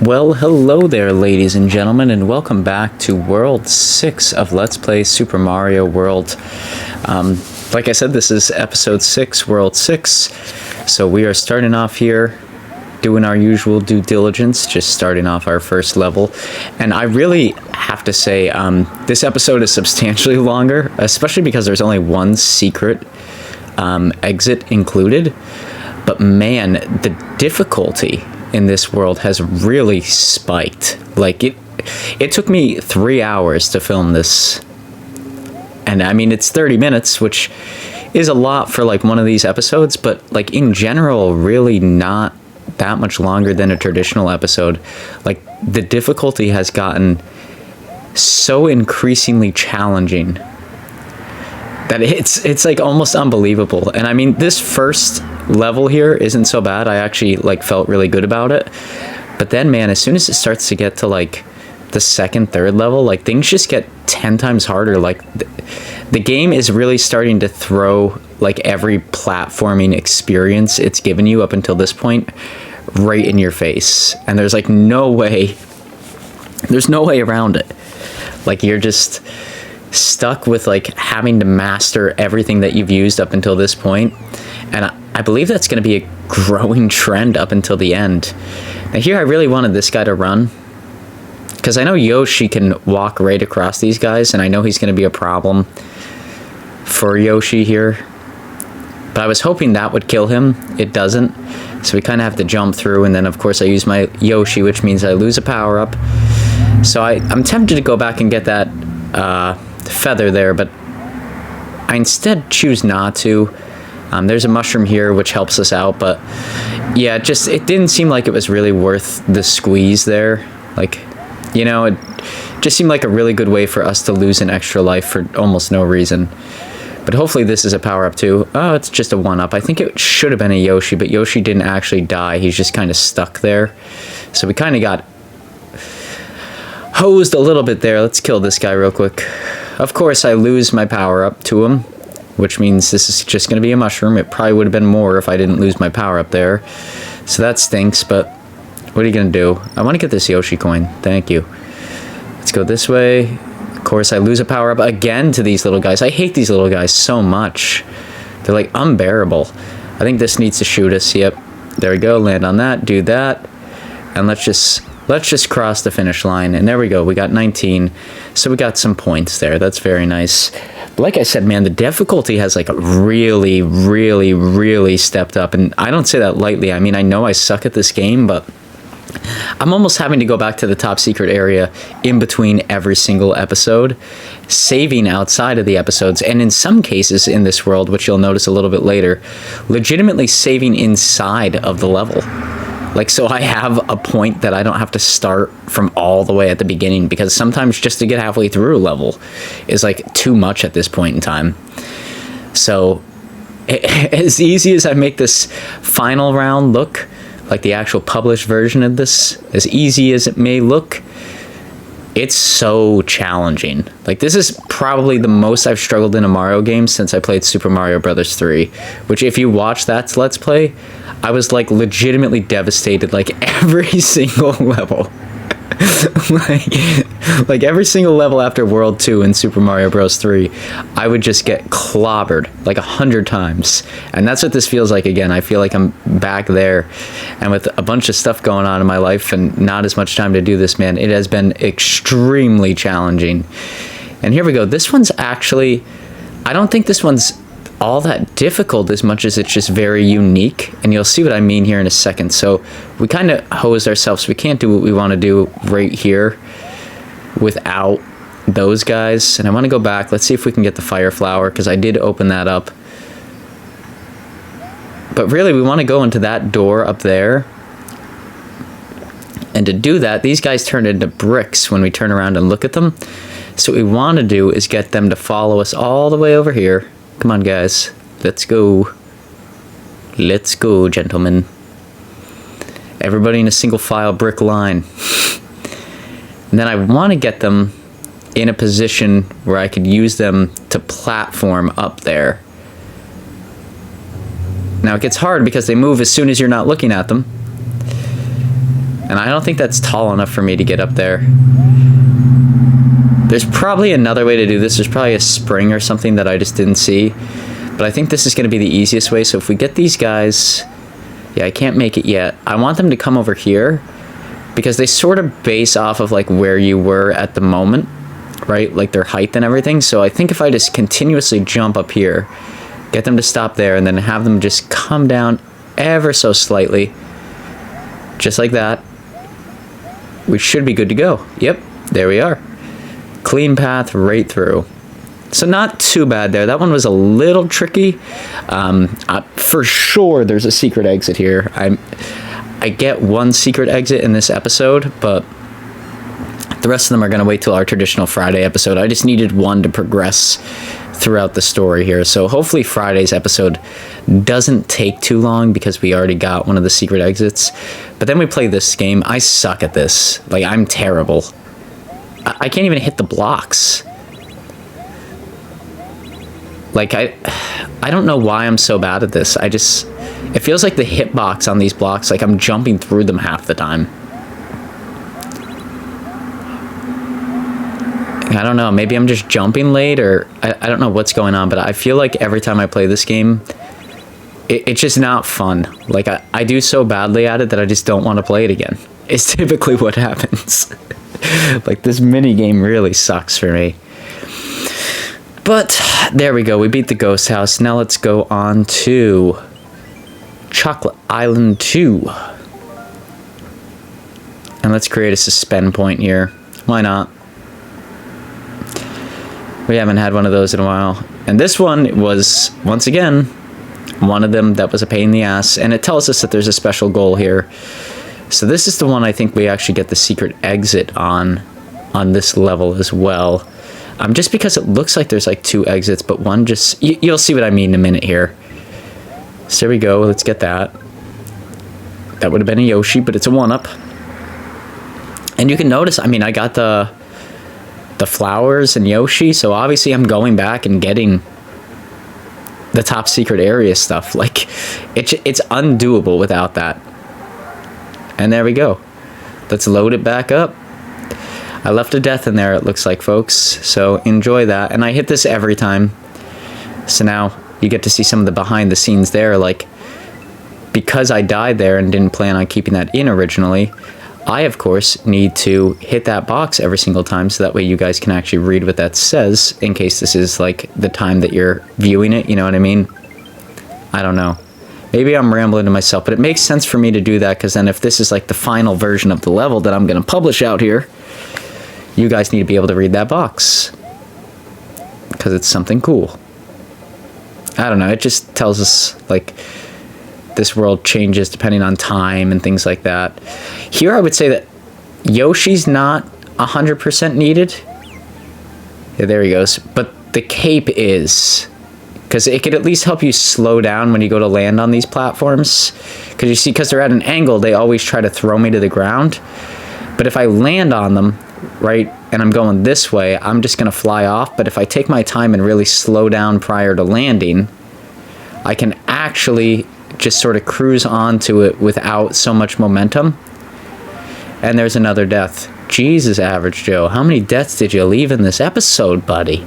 Well, hello there, ladies and gentlemen, and welcome back to World 6 of Let's Play Super Mario World. Like I said, this is Episode 6, World 6, so we are starting off here, doing our usual due diligence, just starting off our first level. And I really have to say, this episode is substantially longer, especially because there's only one secret exit included. But man, the difficulty in this world has really spiked. Like, it took me 3 hours to film this. And I mean, it's 30 minutes, which is a lot for like one of these episodes, but like in general, really not that much longer than a traditional episode. Like, the difficulty has gotten so increasingly challenging that it's like almost unbelievable. And I mean, this first level here isn't so bad. I actually like felt really good about it. But then, man, as soon as it starts to get to like the second, third level, like things just get 10 times harder. Like the game is really starting to throw like every platforming experience it's given you up until this point right in your face. And there's like no way around it. Like, you're just stuck with like having to master everything that you've used up until this point. And I believe that's going to be a growing trend up until the end. Now here I really wanted this guy to run, because I know Yoshi can walk right across these guys, and I know he's going to be a problem for Yoshi here. But I was hoping that would kill him. It doesn't. So we kind of have to jump through, and then of course I use my Yoshi, which means I lose a power-up. So I'm tempted to go back and get that feather there, but I instead choose not to. There's a mushroom here which helps us out, but yeah, it didn't seem like it was really worth the squeeze there. Like, you know, it just seemed like a really good way for us to lose an extra life for almost no reason. But hopefully this is a power-up too. Oh, it's just a 1-up. I think it should have been a Yoshi, but Yoshi didn't actually die. He's just kind of stuck there. So we kind of got hosed a little bit there. Let's kill this guy real quick. Of course, I lose my power-up to him, which means this is just going to be a mushroom. It probably would have been more if I didn't lose my power-up there. So that stinks, but what are you going to do? I want to get this Yoshi coin. Thank you. Let's go this way. Of course, I lose a power-up again to these little guys. I hate these little guys so much. They're like unbearable. I think this needs to shoot us. Yep. There we go. Land on that. Do that. And let's just cross the finish line. And there we go. We got 19. So we got some points there. That's very nice. But like I said, man, the difficulty has like really, really, really stepped up. And I don't say that lightly. I mean, I know I suck at this game, but I'm almost having to go back to the top secret area in between every single episode, saving outside of the episodes, and in some cases in this world, which you'll notice a little bit later, legitimately saving inside of the level. Like, so I have a point that I don't have to start from all the way at the beginning, because sometimes just to get halfway through a level is like too much at this point in time. So as easy as I make this final round look like the actual published version of this, as easy as it may look, it's so challenging. Like, this is probably the most I've struggled in a Mario game since I played Super Mario Bros. 3, which if you watch that Let's Play, I was like legitimately devastated like every single level. like every single level after World 2 in Super Mario Bros. 3, I would just get clobbered like 100 times. And that's what this feels like again. I feel like I'm back there, and with a bunch of stuff going on in my life and not as much time to do this, man, it has been extremely challenging. And here we go. This one's actually, I don't think this one's all that difficult as much as it's just very unique, and you'll see what I mean here in a second. So we kind of hosed ourselves. We can't do what we want to do right here without those guys. And I want to go back. Let's see if we can get the fire flower, because I did open that up. But really, we want to go into that door up there. And to do that, these guys turn into bricks when we turn around and look at them. So what we want to do is get them to follow us all the way over here. Come on, guys. Let's go. Let's go, gentlemen. Everybody in a single file brick line. And then I want to get them in a position where I could use them to platform up there. Now, it gets hard because they move as soon as you're not looking at them. And I don't think that's tall enough for me to get up there. There's probably another way to do this. There's probably a spring or something that I just didn't see. But I think this is going to be the easiest way. So if we get these guys... Yeah, I can't make it yet. I want them to come over here because they sort of base off of like where you were at the moment, right? Like their height and everything. So I think if I just continuously jump up here, get them to stop there, and then have them just come down ever so slightly, just like that, we should be good to go. Yep, there we are. Clean path right through. So not too bad there. That one was a little tricky. For sure, there's a secret exit here. I get one secret exit in this episode, but the rest of them are going to wait till our traditional Friday episode. I just needed one to progress throughout the story here. So hopefully Friday's episode doesn't take too long because we already got one of the secret exits. But then we play this game. I suck at this. Like, I'm terrible. I can't even hit the blocks. Like, I don't know why I'm so bad at this. It feels like the hitbox on these blocks, like I'm jumping through them half the time. I don't know, maybe I'm just jumping late, or I don't know what's going on, but I feel like every time I play this game, it's just not fun. Like, I do so badly at it that I just don't want to play it again. It's typically what happens. Like, this mini game really sucks for me. But there we go. We beat the ghost house. Now let's go on to Chocolate Island 2. And let's create a suspend point here. Why not? We haven't had one of those in a while. And this one was, once again, one of them that was a pain in the ass. And it tells us that there's a special goal here. So this is the one I think we actually get the secret exit on this level as well. Just because it looks like there's like two exits, but one just... You'll see what I mean in a minute here. So there we go. Let's get that. That would have been a Yoshi, but it's a 1-up. And you can notice, I mean, I got the flowers and Yoshi, so obviously I'm going back and getting the top secret area stuff. Like, it's undoable without that. And there we go. Let's load it back up. I left a death in there, it looks like, folks. So enjoy that. And I hit this every time. So now you get to see some of the behind the scenes there. Like, because I died there and didn't plan on keeping that in originally, I, of course, need to hit that box every single time so that way you guys can actually read what that says in case this is, like, the time that you're viewing it. You know what I mean? I don't know. Maybe I'm rambling to myself, but it makes sense for me to do that because then if this is, like, the final version of the level that I'm going to publish out here, you guys need to be able to read that box because it's something cool. I don't know. It just tells us, like, this world changes depending on time and things like that. Here, I would say that Yoshi's not 100% needed. Yeah, there he goes. But the cape is, because it could at least help you slow down when you go to land on these platforms. Because you see, because they're at an angle, they always try to throw me to the ground. But if I land on them, right, and I'm going this way, I'm just going to fly off. But if I take my time and really slow down prior to landing, I can actually just sort of cruise onto it without so much momentum. And there's another death. Jesus, Average Joe, how many deaths did you leave in this episode, buddy?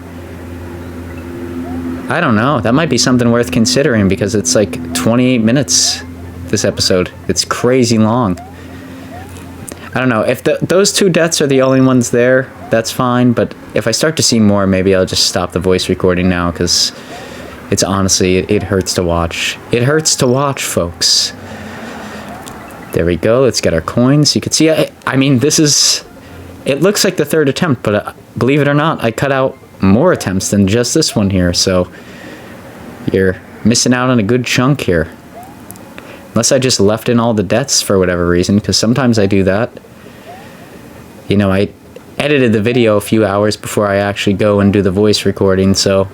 I don't know. That might be something worth considering because it's like 28 minutes, this episode. It's crazy long. I don't know. If those two deaths are the only ones there, that's fine. But if I start to see more, maybe I'll just stop the voice recording now because it's honestly, it hurts to watch. It hurts to watch, folks. There we go. Let's get our coins. You can see, I mean, this is... It looks like the third attempt, but believe it or not, I cut out more attempts than just this one here. So you're missing out on a good chunk here. Unless I just left in all the deaths for whatever reason, because sometimes I do that. You know, I edited the video a few hours before I actually go and do the voice recording, so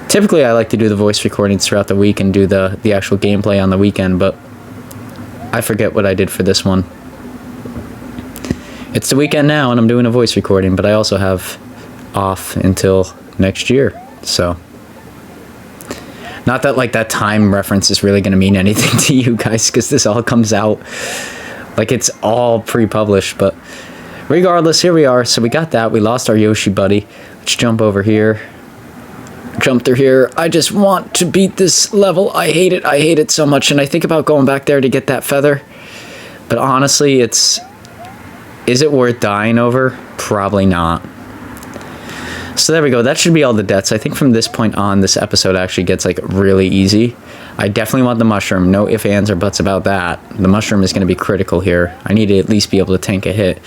typically I like to do the voice recordings throughout the week and do the actual gameplay on the weekend, but I forget what I did for this one. It's the weekend now and I'm doing a voice recording, but I also have off until next year, so... Not that, like, that time reference is really going to mean anything to you guys, because this all comes out Like, it's all pre-published, but regardless, here we are. So we got that. We lost our Yoshi buddy. Let's jump over here. Jump through here. I just want to beat this level. I hate it. I hate it so much. And I think about going back there to get that feather. But honestly, is it worth dying over? Probably not. So there we go. That should be all the deaths. I think from this point on, this episode actually gets like really easy. I definitely want the mushroom. No ifs, ands, or buts about that. The mushroom is going to be critical here. I need to at least be able to tank a hit.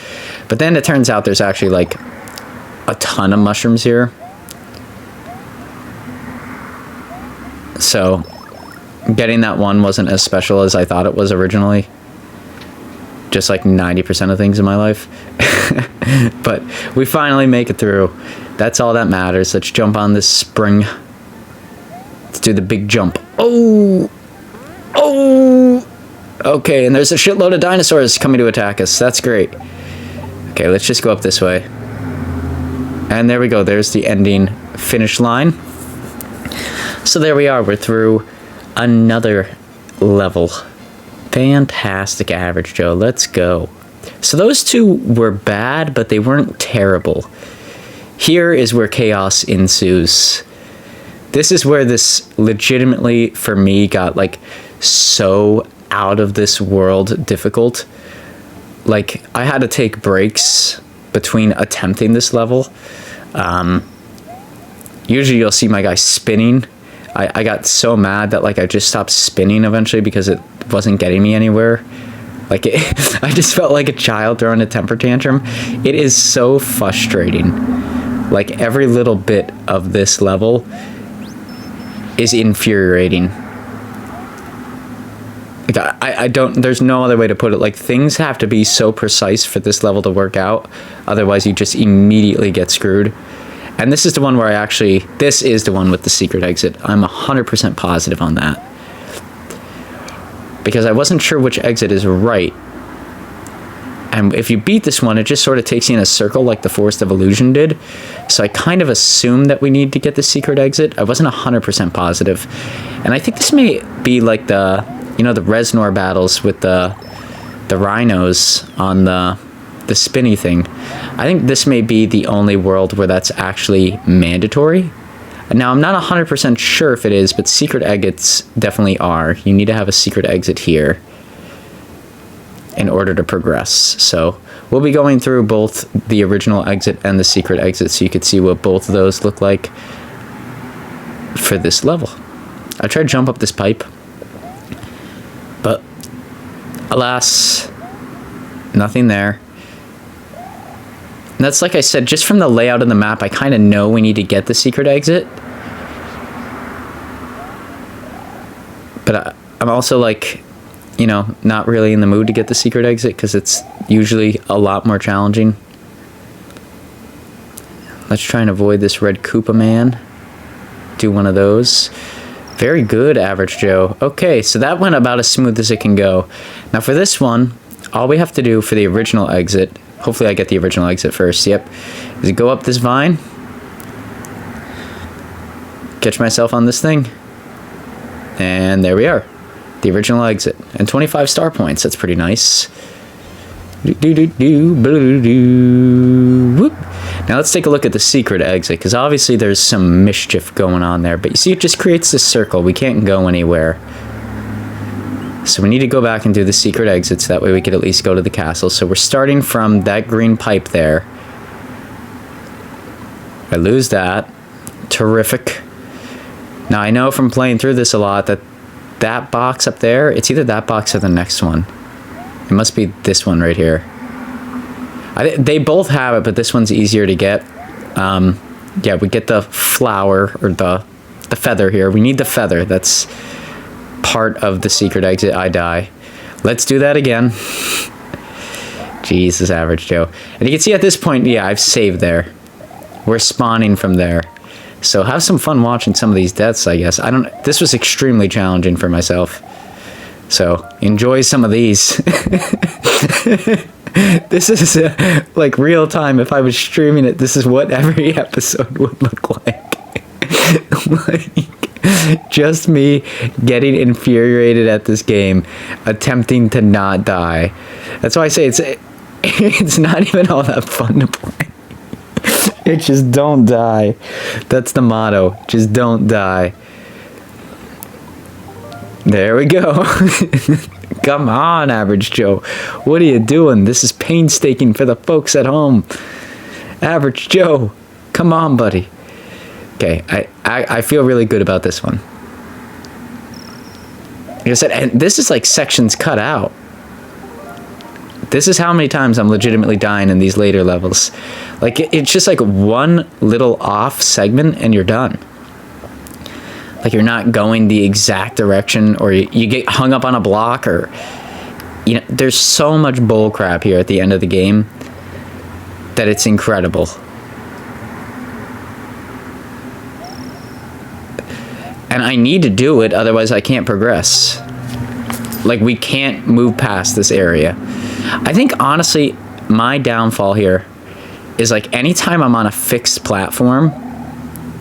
But then it turns out there's actually like a ton of mushrooms here. So getting that one wasn't as special as I thought it was originally. Just like 90% of things in my life. But we finally make it through. That's all that matters. Let's jump on this spring. Let's do the big jump. Oh! Oh! Okay, and there's a shitload of dinosaurs coming to attack us. That's great. Okay, let's just go up this way. And there we go. There's the ending finish line. So there we are. We're through another level. Fantastic, Average Joe. Let's go. So those two were bad, but they weren't terrible. Here is where chaos ensues. This is where this legitimately, for me, got like so out of this world difficult. Like, I had to take breaks between attempting this level. Usually you'll see my guy spinning. I got so mad that like I just stopped spinning eventually because it wasn't getting me anywhere. Like, I just felt like a child throwing a temper tantrum. It is so frustrating. Like, every little bit of this level is infuriating. Like, I don't, there's no other way to put it. Like, things have to be so precise for this level to work out. Otherwise, you just immediately get screwed. And this is the one where this is the one with the secret exit. I'm 100% positive on that. Because I wasn't sure which exit is right. And if you beat this one, it just sort of takes you in a circle like the Forest of Illusion did. So I kind of assumed that we need to get the secret exit. I wasn't 100% positive. And I think this may be like the Reznor battles with the rhinos on the spinny thing. I think this may be the only world where that's actually mandatory. Now, I'm not 100% sure if it is, but secret exits definitely are. You need to have a secret exit here in order to progress. So we'll be going through both the original exit and the secret exit so you could see what both of those look like for this level. I tried to jump up this pipe, but alas, nothing there. And that's, like I said, just from the layout of the map, I kind of know we need to get the secret exit. But I'm also like, not really in the mood to get the secret exit because it's usually a lot more challenging. Let's try and avoid this red Koopa man. Do one of those. Very good, Average Joe. Okay, so that went about as smooth as it can go. Now for this one, all we have to do for the original exit, hopefully I get the original exit first, yep, is go up this vine, catch myself on this thing, and there we are. The original exit. And 25 star points. That's pretty nice. Whoop. Now let's take a look at the secret exit, because obviously there's some mischief going on there. But you see, it just creates this circle. We can't go anywhere. So we need to go back and do the secret exit so that way we could at least go to the castle. So we're starting from that green pipe there. I lose that. Terrific. Now I know from playing through this a lot that box up there, it's either that box or the next one. It must be this one right here. They both have it, but this one's easier to get. Yeah, we get the flower, or the feather here. We need the feather. That's part of the secret exit. I die. Let's do that again. Jesus, Average Joe. And you can see at this point, yeah, I've saved there. We're spawning from there. So have some fun watching some of these deaths, I guess. This was extremely challenging for myself. So enjoy some of these. This is like real time. If I was streaming it, this is what every episode would look like. Like, Just me getting infuriated at this game, attempting to not die. That's why I say it's not even all that fun to play. It's just don't die. That's the motto. Just don't die. There we go. Come on, Average Joe. What are you doing? This is painstaking for the folks at home. Average Joe, come on, buddy. Okay, I feel really good about this one. Like I said, and this is like sections cut out. This is how many times I'm legitimately dying in these later levels. Like, it's just like one little off segment and you're done. Like, you're not going the exact direction, or you get hung up on a block, or, you know, there's so much bull crap here at the end of the game that it's incredible. And I need to do it, otherwise I can't progress. Like, we can't move past this area. I think, honestly, my downfall here is, like, anytime I'm on a fixed platform,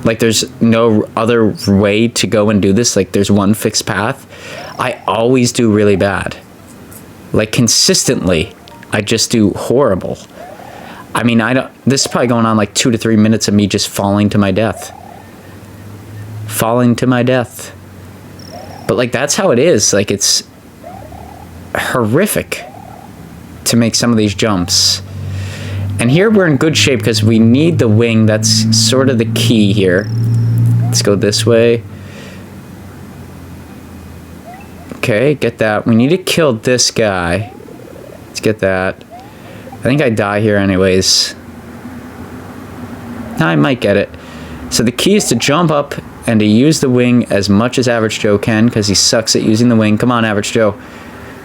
like, there's no other way to go and do this, like, there's one fixed path, I always do really bad. Like, consistently, I just do horrible. I mean, this is probably going on, like, 2 to 3 minutes of me just falling to my death. Falling to my death. But, like, that's how it is. Like, it's horrific to make some of these jumps. And here we're in good shape because we need the wing. That's sort of the key here. Let's go this way. Okay, get that. We need to kill this guy. Let's get that. I think I die here anyways. I might get it. So the key is to jump up and to use the wing as much as Average Joe can, because he sucks at using the wing. Come on, Average Joe.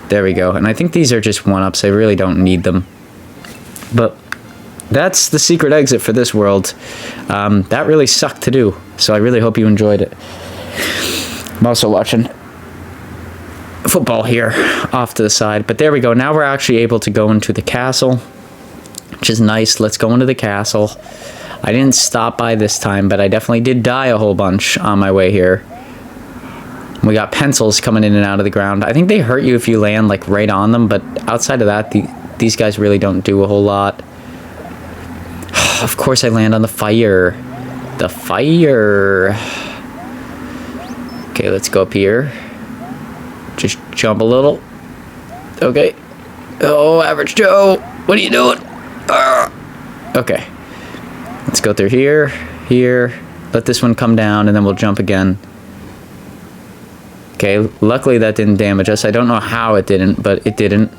There we go. And I think these are just one-ups. I really don't need them. But that's the secret exit for this world. That really sucked to do, so I really hope you enjoyed it. I'm also watching football here off to the side, but there we go. Now we're actually able to go into the castle, which is nice. Let's go into the castle. I didn't stop by this time, but I definitely did die a whole bunch on my way here. We got pencils coming in and out of the ground. I think they hurt you if you land like right on them, but outside of that, these guys really don't do a whole lot. Of course I land on the fire. The fire. Okay, let's go up here. Just jump a little. Okay. Oh, Average Joe. What are you doing? Okay. Let's go through here. Here. Let this one come down, and then we'll jump again. Okay, luckily that didn't damage us. I don't know how it didn't, but it didn't.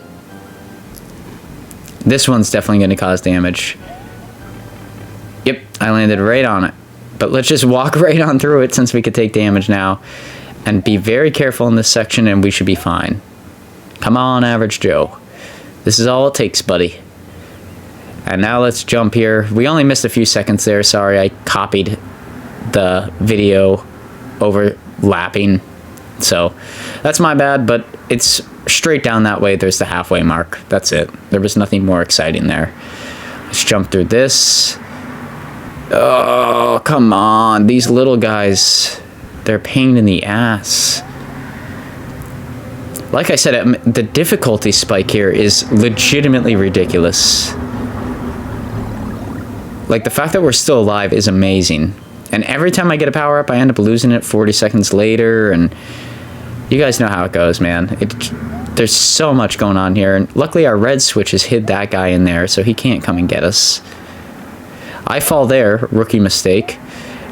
This one's definitely going to cause damage. Yep, I landed right on it. But let's just walk right on through it since we could take damage now. And be very careful in this section and we should be fine. Come on, Average Joe. This is all it takes, buddy. And now let's jump here. We only missed a few seconds there. Sorry, I copied the video overlapping. So that's my bad, but it's straight down that way. There's the halfway mark. That's it. There was nothing more exciting there. Let's jump through this. Oh, come on. These little guys, they're a pain in the ass. Like I said, the difficulty spike here is legitimately ridiculous. Like, the fact that we're still alive is amazing. And every time I get a power-up, I end up losing it 40 seconds later, and you guys know how it goes, man. There's so much going on here, and luckily our red switch has hid that guy in there, so he can't come and get us. I fall there, rookie mistake,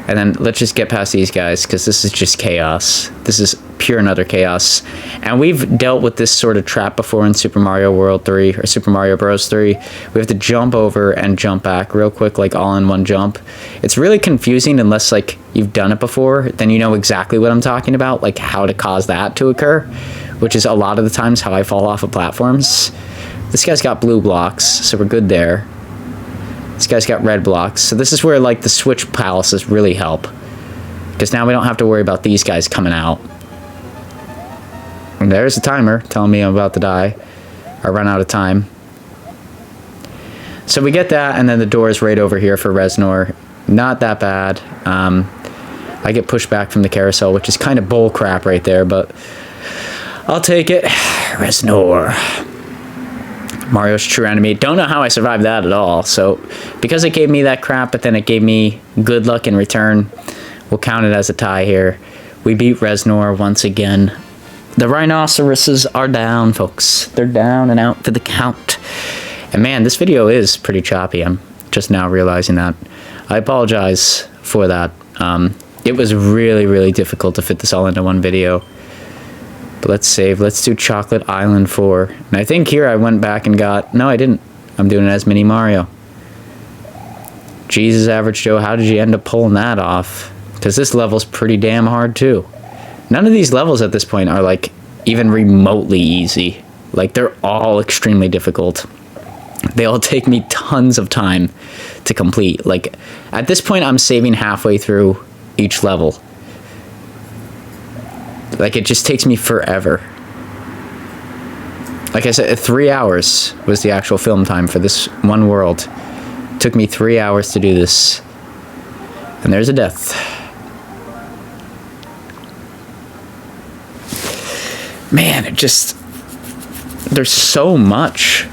and then let's just get past these guys, because this is just chaos. This is pure and utter chaos. And we've dealt with this sort of trap before in Super Mario World 3, or Super Mario Bros. 3. We have to jump over and jump back real quick, like all in one jump. It's really confusing unless, like, you've done it before, then you know exactly what I'm talking about, like how to cause that to occur, which is a lot of the times how I fall off of platforms. This guy's got blue blocks, so we're good there. This guy's got red blocks, so this is where, like, the switch palaces really help, because now we don't have to worry about these guys coming out. And there's the timer telling me I'm about to die or run out of time. So we get that, and then the door is right over here for Reznor. Not that bad. I get pushed back from the carousel, which is kind of bull crap right there, but I'll take it. Reznor. Mario's true enemy. Don't know how I survived that at all. So because it gave me that crap, but then it gave me good luck in return, we'll count it as a tie here. We beat Reznor once again. The rhinoceroses are down, folks. They're down and out for the count. And man, this video is pretty choppy. I'm just now realizing that. I apologize for that. It was really, really difficult to fit this all into one video. But let's save. Let's do Chocolate Island 4. And I think here I went back and got... No, I didn't. I'm doing it as Mini Mario. Jesus, Average Joe, how did you end up pulling that off? Because this level's pretty damn hard, too. None of these levels at this point are, like, even remotely easy. Like, they're all extremely difficult. They all take me tons of time to complete. Like, at this point, I'm saving halfway through each level. Like, it just takes me forever. Like I said, 3 hours was the actual film time for this one world. It took me 3 hours to do this. And there's a death. Man, it just... There's so much.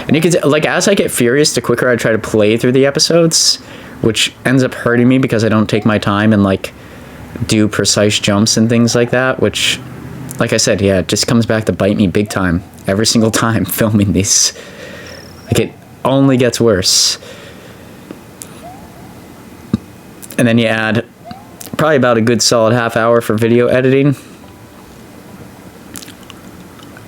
And you can... Like, as I get furious, the quicker I try to play through the episodes, which ends up hurting me because I don't take my time and, like, do precise jumps and things like that, which, like I said, yeah, it just comes back to bite me big time every single time filming these. Like, it only gets worse. And then you add probably about a good solid half hour for video editing,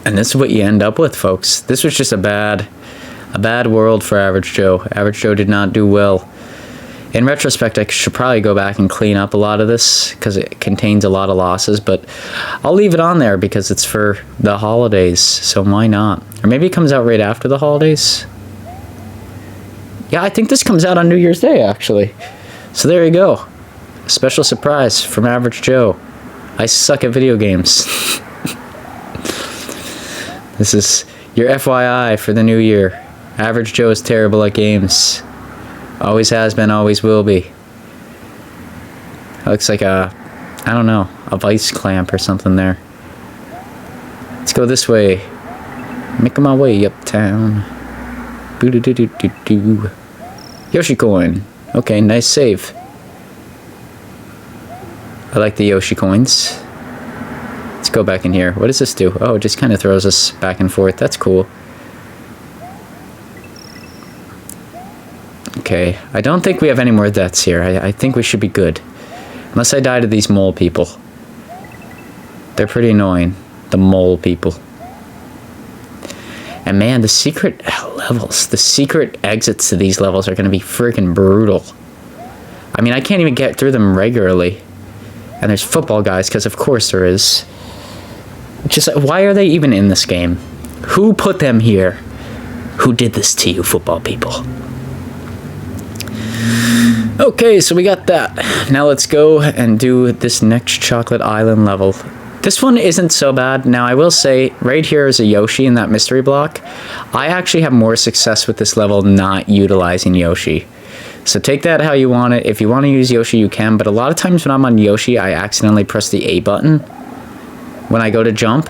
and this is what you end up with, folks. This was just a bad world for Average Joe. Average Joe did not do well. In retrospect, I should probably go back and clean up a lot of this because it contains a lot of losses, but I'll leave it on there because it's for the holidays, so why not? Or maybe it comes out right after the holidays. Yeah, I think this comes out on New Year's Day, actually. So there you go. A special surprise from Average Joe. I suck at video games. This is your FYI for the new year. Average Joe is terrible at games. Always has been, always will be. It looks like a, I don't know, a vice clamp or something there. Let's go this way. Making my way uptown. Boo-doo-doo-doo-doo-doo. Yoshi coin. Okay, nice save. I like the Yoshi coins. Let's go back in here. What does this do? Oh, it just kind of throws us back and forth. That's cool. Okay, I don't think we have any more deaths here. I think we should be good. Unless I die to these mole people. They're pretty annoying. The mole people. And man, the secret levels, the secret exits to these levels are going to be freaking brutal. I mean, I can't even get through them regularly. And there's football guys, because of course there is. Just, why are they even in this game? Who put them here? Who did this to you, football people? Okay, so we got that. Now let's go and do this next Chocolate Island level. This one isn't so bad. Now I will say, right here is a Yoshi in that mystery block. I actually have more success with this level not utilizing Yoshi. So take that how you want it. If you want to use Yoshi, you can. But a lot of times when I'm on Yoshi, I accidentally press the A button when I go to jump.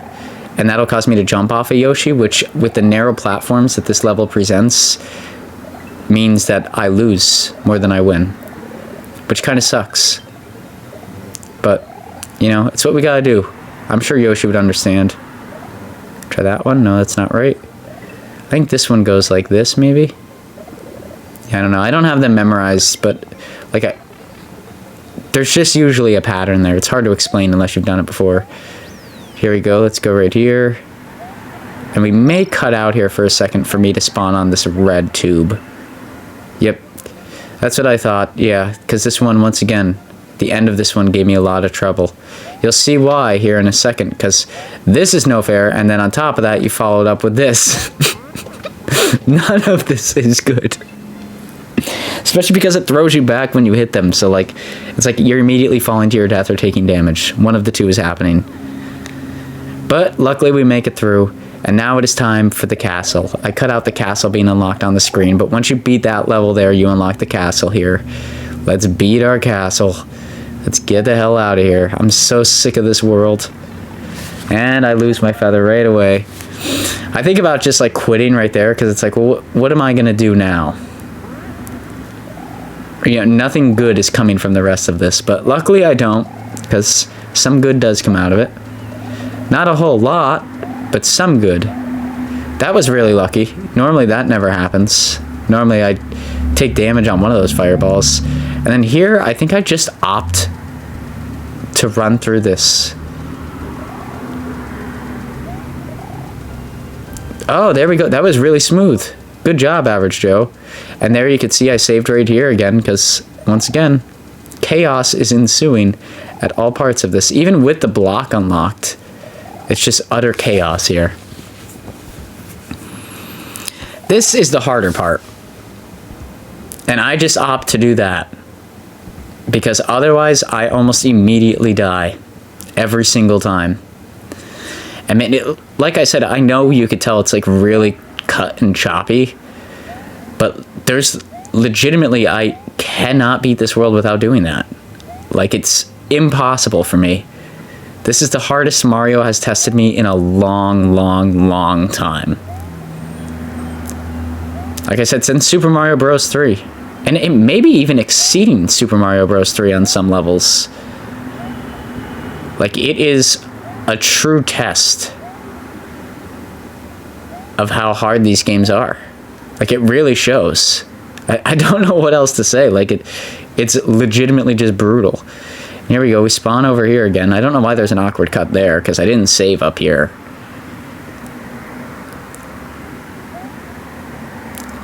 And that'll cause me to jump off of Yoshi, which with the narrow platforms that this level presents, means that I lose more than I win, which kind of sucks. But, you know, it's what we gotta do. I'm sure Yoshi would understand. Try that one. No, that's not right. I think this one goes like this, maybe. Yeah, I don't know. I don't have them memorized, but like there's just usually a pattern there. It's hard to explain unless you've done it before. Here we go. Let's go right here. And we may cut out here for a second for me to spawn on this red tube. Yep, that's what I thought, yeah, because this one, once again, the end of this one gave me a lot of trouble. You'll see why here in a second, because this is no fair, and then on top of that, you followed up with this. None of this is good. Especially because it throws you back when you hit them, so like, it's like you're immediately falling to your death or taking damage. One of the two is happening. But luckily we make it through. And now it is time for the castle. I cut out the castle being unlocked on the screen, but once you beat that level there, you unlock the castle here. Let's beat our castle. Let's get the hell out of here. I'm so sick of this world. And I lose my feather right away. I think about just like quitting right there, because it's like, well, what am I going to do now? You know, nothing good is coming from the rest of this, but luckily I don't, because some good does come out of it. Not a whole lot, but some good. That was really lucky. Normally that never happens. Normally I take damage on one of those fireballs. And then here, I think I just opt to run through this. Oh, there we go. That was really smooth. Good job, Average Joe. And there you can see I saved right here again, because once again, chaos is ensuing at all parts of this. Even with the block unlocked, it's just utter chaos here. This is the harder part. And I just opt to do that, because otherwise I almost immediately die every single time. I mean, like I said, I know you could tell it's like really cut and choppy, but there's legitimately, I cannot beat this world without doing that. Like, it's impossible for me. This is the hardest Mario has tested me in a long, long, long time. Like I said, since Super Mario Bros. 3. And it may be even exceeding Super Mario Bros. 3 on some levels. Like, it is a true test of how hard these games are. Like, it really shows. I don't know what else to say. Like, it's legitimately just brutal. Here we go. We spawn over here again. I don't know why there's an awkward cut there, because I didn't save up here.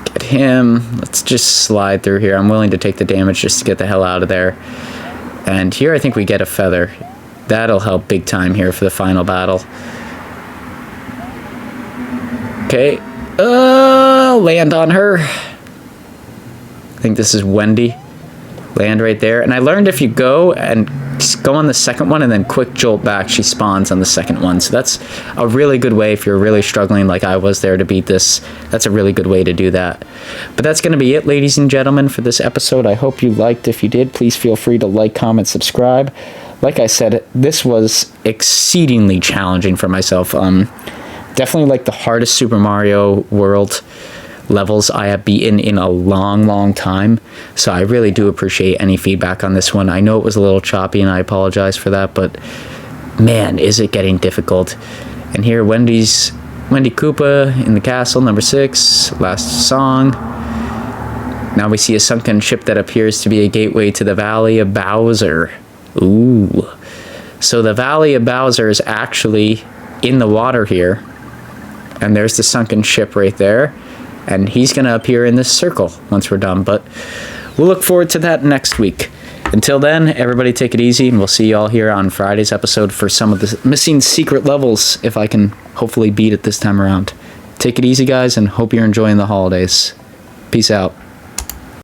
Get him. Let's just slide through here. I'm willing to take the damage just to get the hell out of there. And here I think we get a feather. That'll help big time here for the final battle. Okay. Land on her. I think this is Wendy. Land right there. And I learned if you go on the second one and then quick jolt back, she spawns on the second one. So that's a really good way if you're really struggling like I was there to beat this. That's a really good way to do that. But that's going to be it, ladies and gentlemen, for this episode. I hope you liked. If you did, please feel free to like, comment, subscribe. Like I said, this was exceedingly challenging for myself. Definitely like the hardest Super Mario World levels I have beaten in a long, long time. So I really do appreciate any feedback on this one. I know it was a little choppy and I apologize for that, but man, is it getting difficult. And here, Wendy Koopa in the castle, number 6, last song. Now we see a sunken ship that appears to be a gateway to the Valley of Bowser. Ooh. So the Valley of Bowser is actually in the water here. And there's the sunken ship right there. And he's going to appear in this circle once we're done. But we'll look forward to that next week. Until then, everybody take it easy. And we'll see you all here on Friday's episode for some of the missing secret levels, if I can hopefully beat it this time around. Take it easy, guys, and hope you're enjoying the holidays. Peace out.